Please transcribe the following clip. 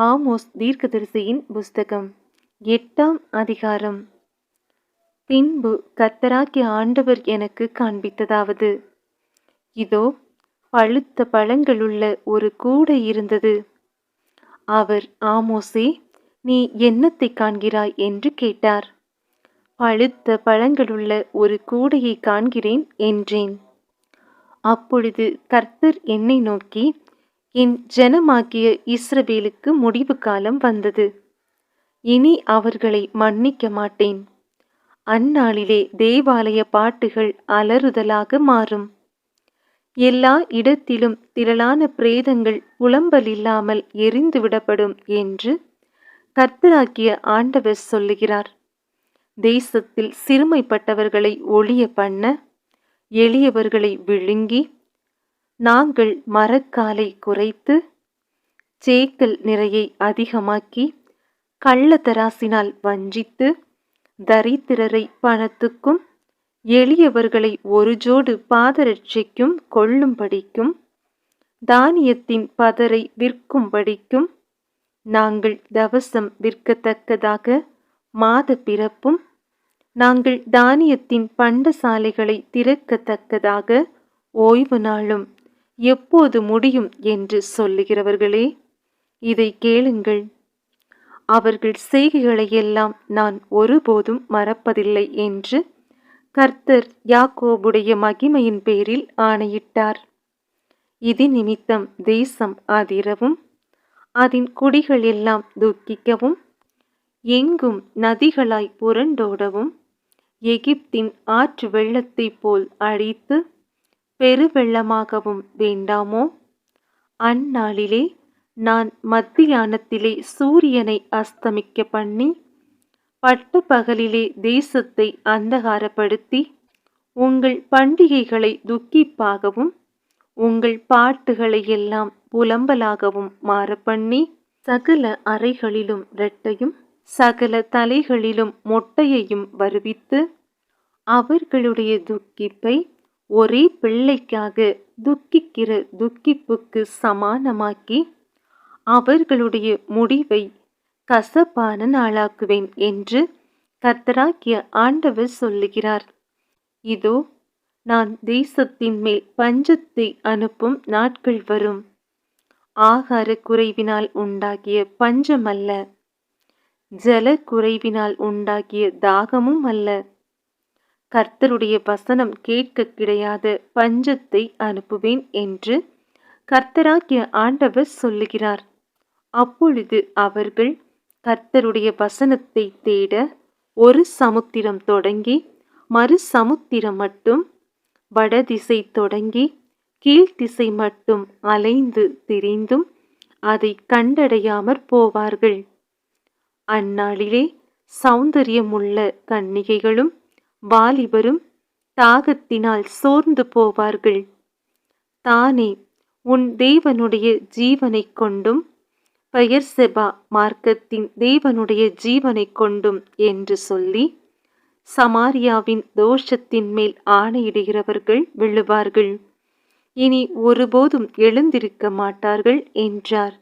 Amos தீர்க்கதரிசியின் புஸ்தகம் 8ஆம் அதிகாரம். பின்பு கர்த்தராகிய ஆண்டவர் எனக்கு காண்பித்ததாவது, இதோ பழுத்த பழங்களுள்ள ஒரு கூடை இருந்தது. அவர், ஆமோஸே, நீ என்னத்தை காண்கிறாய் என்று கேட்டார். பழுத்த பழங்களுள்ள ஒரு கூடையை காண்கிறேன் என்றேன். அப்பொழுது கர்த்தர் என்னை நோக்கி, என் ஜனமாகிய இஸ்ரவேலுக்கு முடிவு காலம் வந்தது. இனி அவர்களை மன்னிக்க மாட்டேன். அந்நாளிலே தேவாலய பாட்டுகள் அலறுதலாக மாறும். எல்லா இடத்திலும் திரளான பிரேதங்கள் புலம்பல் இல்லாமல் எரிந்து விடப்படும் என்று கர்த்தராகிய ஆண்டவர் சொல்லுகிறார். தேசத்தில் சிறுமைப்பட்டவர்களை ஒழிய பண்ண, எளியவர்களை விழுங்கி, நாங்கள் மரக்காலை குறைத்து, சேக்கல் நிறையை அதிகமாக்கி, கள்ளத்தராசினால் வஞ்சித்து, தரித்திரரை பணத்துக்கும் எளியவர்களை ஒரு ஜோடு பாதரட்சைக்கும் கொள்ளும்படிக்கும், தானியத்தின் பதரை விற்கும்படிக்கும், நாங்கள் தவசம் விற்கத்தக்கதாக மாத பிறப்பும், நாங்கள் தானியத்தின் பண்டசாலைகளை திறக்கத்தக்கதாக ஓய்வு நாளும் எப்போது முடியும் என்று சொல்லுகிறவர்களே, இதை கேளுங்கள். அவர்கள் செய்கைகளையெல்லாம் நான் ஒருபோதும் மறப்பதில்லை என்று கர்த்தர் யாக்கோபுடைய மகிமையின் பேரில் ஆணையிட்டார். இது நிமித்தம் தேசம் அதிரவும், அதன் குடிகள் எல்லாம் துக்கிக்கவும், எங்கும் நதிகளாய் புரண்டோடவும், எகிப்தின் ஆற்று வெள்ளத்தைப் போல் அழித்து பெருவெள்ளமாகவும் வேண்டாமோ? அந்நாளிலே நான் மத்தியானத்திலே சூரியனை அஸ்தமிக்க பண்ணி, பட்ட பகலிலே தேசத்தை அந்தகாரப்படுத்தி, உங்கள் பண்டிகைகளை துக்கிப்பாகவும், உங்கள் பாட்டுகளை எல்லாம் புலம்பலாகவும் மாறப்பண்ணி, சகல அறைகளிலும் இரட்டையும், சகல தலைகளிலும் மொட்டையையும் வருவித்து, அவர்களுடைய துக்கிப்பை ஒரே பிள்ளைக்காக துக்கிக்கிற துக்கிப்புக்கு சமானமாக்கி, அவர்களுடைய முடிவை கசப்பான நாளாக்குவேன் என்று கர்த்தராகிய ஆண்டவர் சொல்லுகிறார். இதோ, நான் தேசத்தின் மேல் பஞ்சத்தை அனுப்பும் நாட்கள் வரும். ஆகார குறைவினால் உண்டாகிய பஞ்சமல்ல, ஜல குறைவினால் உண்டாகிய தாகமும் அல்ல, கர்த்தருடைய வசனம் கேட்க கிடையாத பஞ்சத்தை அனுப்புவேன் என்று கர்த்தராகிய ஆண்டவர் சொல்லுகிறார். அப்பொழுது அவர்கள் கர்த்தருடைய வசனத்தை தேட ஒரு சமுத்திரம் தொடங்கி மறு சமுத்திரம் மட்டும், வடதிசை தொடங்கி கீழ்த்திசை மட்டும் அலைந்து திரிந்தும் அதை கண்டடையாமற் போவார்கள். அந்நாளிலே சௌந்தரியமுள்ள கன்னிகைகளும் வாலிபரும் தாகத்தினால் சோர்ந்து போவார்கள். தானே உன் தேவனுடைய ஜீவனை கொண்டும், பெயர்செபா மார்க்கத்தின் தேவனுடைய ஜீவனை கொண்டும் என்று சொல்லி, சமாரியாவின் தோஷத்தின் மேல் ஆணையிடுகிறவர்கள் விழுவார்கள். இனி ஒருபோதும் எழுந்திருக்க மாட்டார்கள் என்றார்.